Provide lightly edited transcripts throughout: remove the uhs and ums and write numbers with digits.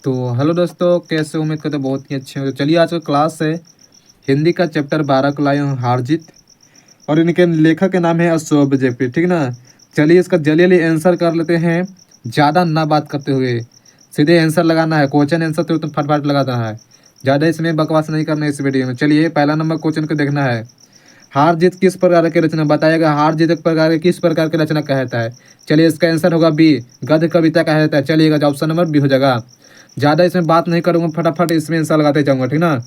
तो हेलो दोस्तों, कैसे हो? उम्मीद करते हैं बहुत ही अच्छे हो। तो चलिए, आज का क्लास है हिंदी का चैप्टर 12 को लाए हूँ हार जीत। और इनके लेखक के नाम है अशोक जेपी, ठीक ना। चलिए, इसका जल्दी आंसर कर लेते हैं, ज़्यादा ना बात करते हुए। सीधे आंसर लगाना है, क्वेश्चन आंसर तो फटाफट लगाना है, ज़्यादा इसमें बकवास नहीं करना है इस वीडियो में। चलिए, पहला नंबर क्वेश्चन को देखना है। हार जीत किस प्रकार की रचना बताएगा? हार जीत एक प्रकार के किस प्रकार की रचना कहता है? चलिए, इसका आंसर होगा बी, गद्य कविता कहता है। चलिएगा, ऑप्शन नंबर बी हो जाएगा। ज़्यादा इसमें बात नहीं करूँगा, फटाफट इसमें आंसर लगाते जाऊँगा, ठीक ना।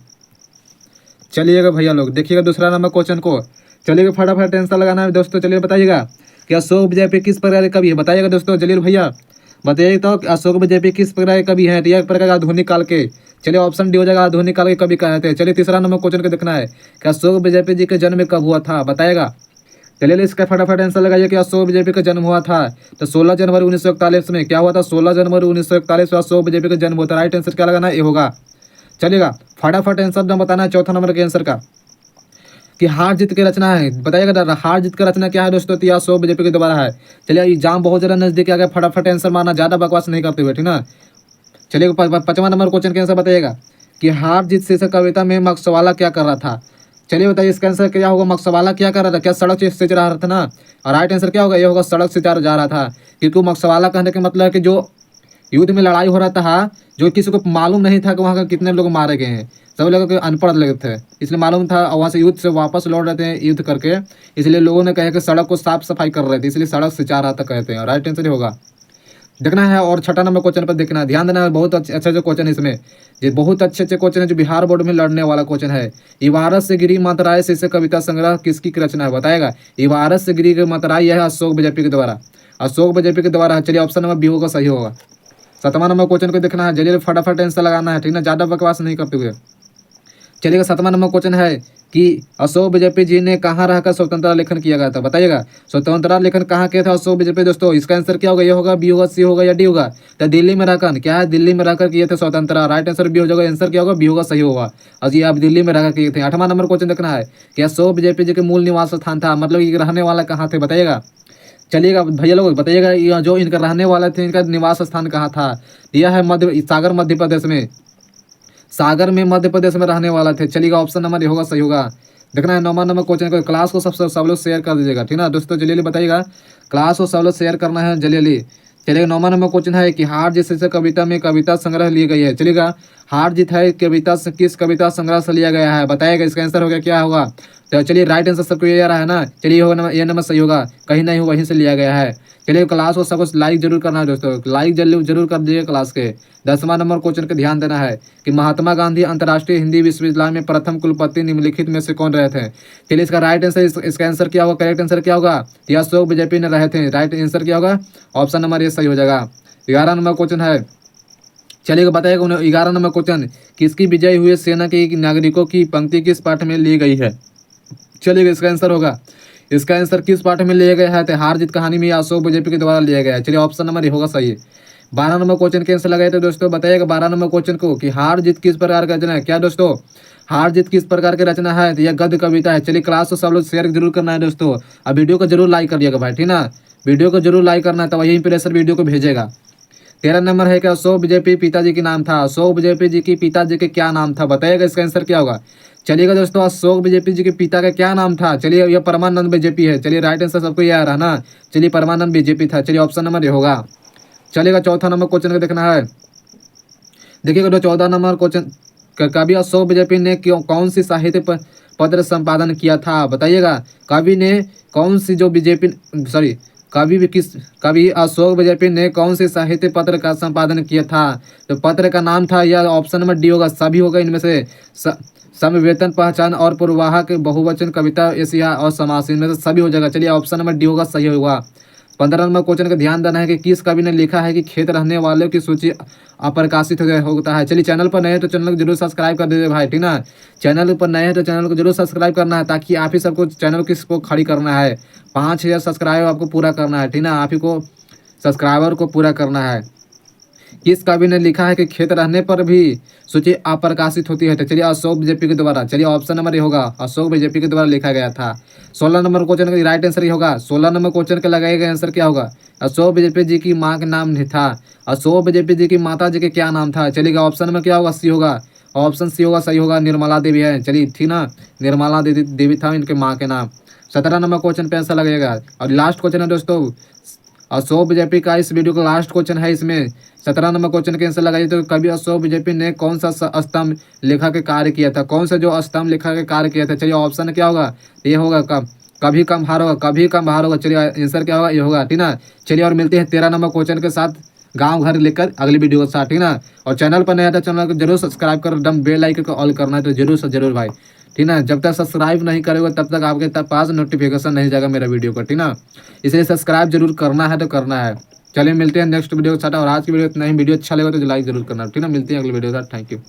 चलिएगा भैया लोग, देखिएगा दूसरा नंबर क्वेश्चन को। चलिएगा, फटाफट आंसर लगाना है दोस्तों। चलिए बताइएगा कि अशोक विजयपी किस प्रकार के कवि है? बताइएगा दोस्तों, जलील भैया बताइए तो कि अशोक विजयपी किस प्रकार के कवि है? तो यह एक प्रकार का आधुनिक काल के। चलिए, ऑप्शन डी हो जाएगा, आधुनिक काल के कवि कहते हैं। चलिए, तीसरा नंबर क्वेश्चन को देखना है कि अशोक विजयपी जी का जन्म कब हुआ था? बताएगा। चलिए, इसका फटाफट आंसर लगाइए कि अशोक विजयपी का जन्म हुआ था तो 16 जनवरी 1941 में। क्या हुआ था? 16 जनवरी 1941 में अशोक विजयपी का जन्म होता है। राइट आंसर क्या लगाना है? ये होगा। चलिएगा, फटाफट आंसर जब बताना है चौथा नंबर के आंसर का कि हार जीत की रचना है। बताइएगा हार जीत का रचना क्या है दोस्तों? तो यह अशोक विजयपी के द्वारा है। चलिए, एग्जाम बहुत ज़्यादा नजदीक आ गया, फटाफट आंसर मारना, ज़्यादा बकवास नहीं करते हुए, ठीक ना। चलिए, पांचवा नंबर क्वेश्चन के आंसर बताइएगा कि हार जीत शीर्षक कविता में मकसवाला क्या कर रहा था? चलिए बताइए, इसका आंसर क्या होगा? मकसवाला क्या कर रहा था? क्या सड़क से जा रहा था ना। और राइट आंसर क्या होगा? ये होगा, सड़क से जा रहा था। क्योंकि मकसवाला कहने का मतलब है कि जो युद्ध में लड़ाई हो रहा था, जो किसी को मालूम नहीं था कि वहाँ का कितने लोग मारे गए हैं। सब लोग अनपढ़ लोग थे, इसलिए मालूम था, और वहाँ से युद्ध से वापस लौट रहे थे युद्ध करके, इसलिए लोगों ने कहा कि सड़क को साफ सफाई कर रहे थे, इसलिए सड़क से जा रहा था कहते हैं। राइट आंसर होगा, देखना है। और छठा नंबर क्वेश्चन पर देखना है, ध्यान देना है। बहुत अच्छे अच्छे क्वेश्चन है इसमें, ये बहुत अच्छे अच्छे क्वेश्चन है जो बिहार बोर्ड में लड़ने वाला क्वेश्चन है। इबारत से गिरी मात्राएं शीर्षक कविता संग्रह किसकी रचना है? बताएगा। इबारत से गिरी मात्राएं, यह है अशोक विजयपी के द्वारा। अशोक विजयपी के द्वारा है। चलिए, ऑप्शन नंबर बी होगा, सही होगा। सातवां नंबर क्वेश्चन को देखना है, जल्दी फटाफट आंसर लगाना है, ठीक ना, ज़्यादा बकवास नहीं करते हुए। चलिएगा, सातवां नंबर क्वेश्चन है कि अशोक विजयपी जी ने कहाँ रहकर स्वतंत्रता लेखन किया गया था? बताइएगा, स्वतंत्रता लेखन कहाँ किया था अशोक विजयपी दोस्तों? इसका आंसर क्या होगा? ये होगा, बी होगा, सी होगा या डी होगा? तो दिल्ली में रहकर, क्या है, दिल्ली में रहकर किए थे स्वतंत्रता। राइट आंसर बी हो जाएगा। आंसर क्या होगा? बी होगा, सही होगा। और ये आप दिल्ली में रहकर किए थे। आठवां नंबर क्वेश्चन देखना है कि अशोक विजयपी जी के मूल निवास स्थान था, मतलब ये रहने वाला कहाँ थे? बताइएगा। चलिएगा भैया लोग, बताइएगा ये जो इनका रहने वाला थे, इनका निवास स्थान कहाँ था? यह है सागर, मध्य प्रदेश में। सागर में मध्य प्रदेश में रहने वाला थे। चलिएगा, ऑप्शन नंबर ये होगा, सही होगा। देखना है नौवां नंबर क्वेश्चन को। क्लास को सब लोग शेयर कर दीजिएगा, ठीक ना दोस्तों। जल्दी बताइएगा, क्लास को सब लोग शेयर करना है जल्दी। चलिए, नौवां नंबर क्वेश्चन है कि हार जीत से कविता में कविता संग्रह ली गई है। चलिएगा, हार जीत है कविता से किस कविता संग्रह से लिया गया है? बताइएगा, इसका आंसर होगा क्या होगा? तो चलिए, राइट आंसर सबको ये आ रहा है ना। चलिए, होगा ये नंबर सही होगा, कहीं नहीं हो, वहीं से लिया गया है। चलिए, क्लास को सबको लाइक जरूर करना है दोस्तों, लाइक जरूर कर दीजिए क्लास के। 10वां नंबर क्वेश्चन का ध्यान देना है कि महात्मा गांधी अंतर्राष्ट्रीय हिंदी विश्वविद्यालय में प्रथम कुलपति निम्नलिखित में से कौन रहे थे? चलिए, इसका राइट आंसर, इसका आंसर क्या होगा? करेक्ट आंसर क्या होगा? यह अशोक विजयपी ने रहे थे। राइट आंसर क्या होगा? ऑप्शन नंबर ये सही हो जाएगा। 11 नंबर क्वेश्चन है, चलिए बताइएगा उन्हें। 11 नंबर क्वेश्चन, किसकी विजय हुए सेना के नागरिकों की पंक्ति किस पाठ में ली गई है? चलिए, इसका आंसर होगा, इसका आंसर किस पाठ में लिया गया है? तो हार जीत कहानी में अशोक विजयपी के द्वारा लिया गया है। चलिए, ऑप्शन नंबर ये होगा, सही। 12 नंबर क्वेश्चन के आंसर लगाए थे दोस्तों। बताइएगा 12 नंबर क्वेश्चन को कि हार जीत किस प्रकार का रचना है? क्या दोस्तों, हार जीत किस प्रकार की रचना है? तो यह गद्य कविता है। चलिए, क्लास को सब लोग शेयर जरूर करना है दोस्तों, और वीडियो को जरूर लाइक करिएगा भाई, ठीक ना। वीडियो को जरूर लाइक करना है, तब वही इंप्रेशर वीडियो को भेजेगा। 13 नंबर है कि अशोक विजयपी पिताजी के नाम था। अशोक विजयपी जी की पिताजी के क्या नाम था? बताइएगा, इसका आंसर क्या होगा? चलिएगा दोस्तों, अशोक विजयपी जी के पिता का क्या नाम था? चलिए, यह परमानंद बीजेपी है। चलिए, राइट आंसर सबको ये आ रहा है ना। चलिए, परमानंद बीजेपी था। चलिए, ऑप्शन नंबर ये होगा। चलिएगा, चौथा नंबर क्वेश्चन को देखना है। देखिएगा तो 14 नंबर क्वेश्चन, कवि अशोक विजयपी ने कौन सी साहित्य पत्र संपादन किया था? बताइएगा, कवि ने कौन सी जो बीजेपी सॉरी कवि अशोक विजयपी ने कौन से साहित्य पत्र का संपादन किया था? तो पत्र का नाम था, यह ऑप्शन नंबर डी होगा, सभी होगा इनमें से। समवेतन, पहचान और पूर्वाह के बहुवचन, कविता, एशिया और समास, इनमें से सभी हो जाएगा। चलिए, ऑप्शन नंबर डी होगा, सही होगा। 15 नंबर क्वेश्चन का ध्यान देना है कि किस कवि ने लिखा है कि खेत रहने वालों की सूची अप्रकाशित होता है। चलिए, चैनल पर नए हैं तो चैनल को जरूर सब्सक्राइब कर दीजिए भाई, ठीक ना। चैनल पर नए हैं तो चैनल को जरूर सब्सक्राइब करना है, ताकि आप ही सबको चैनल को खड़ी करना है। 5000 सब्सक्राइबर आपको पूरा करना है, ठीक ना। आप ही को सब्सक्राइबर को पूरा करना है। किस कवि ने लिखा है कि खेत रहने पर भी सूची अप्रकाशित होती है? तो चलिए अशोक बीजेपी के द्वारा। चलिए ऑप्शन नंबर ये होगा, अशोक बीजेपी के द्वारा लिखा गया था। 16 नंबर क्वेश्चन का राइट आंसर ये होगा। 16 नंबर क्वेश्चन का लगाया गया आंसर क्या होगा? अशोक बीजेपी जी की माँ का नाम नहीं था। अशोक बीजेपी जी की माता जी के क्या नाम था? चलिएगा ऑप्शन में क्या होगा? सी होगा। ऑप्शन सी होगा, सही होगा, निर्मला देवी है। चलिए थी ना, निर्मला देवी था इनके माँ के नाम। 17 नंबर क्वेश्चन पे आंसर लगेगा। और लास्ट क्वेश्चन है दोस्तों, अशोक बीजेपी का इस वीडियो का लास्ट क्वेश्चन है। इसमें 17 नंबर क्वेश्चन के आंसर लगाइए। तो कवि अशोक बीजेपी ने कौन सा स्तंभ लेखा के कार्य किया था? कौन सा जो स्तंभ लेखा के कार्य किया था? चलिए ऑप्शन क्या होगा? ये होगा कभी कम हार होगा, कभी कम हार होगा। चलिए आंसर क्या होगा? ये होगा, ठीक ना। चलिए और मिलते हैं 13 नंबर क्वेश्चन के साथ गांव घर लेकर अगली वीडियो के साथ, ठीक ना। और चैनल पर नया था, चैनल को जरूर सब्सक्राइब कर एकदम बेल आइकन को ऑल करना है, तो जरूर से जरूर भाई, ठीक ना। जब तक सब्सक्राइब नहीं करोगे तब तक आपके पास नोटिफिकेशन नहीं जाएगा मेरा वीडियो का, ठीक ना। इसलिए सब्सक्राइब जरूर करना है, तो करना है। चलिए मिलते हैं नेक्स्ट वीडियो के साथ। और आज की वीडियो इतना ही। वीडियो अच्छा लगा तो लाइक जरूर करना, ठीक ना। मिलते हैं अगले वीडियो के साथ। Thank you.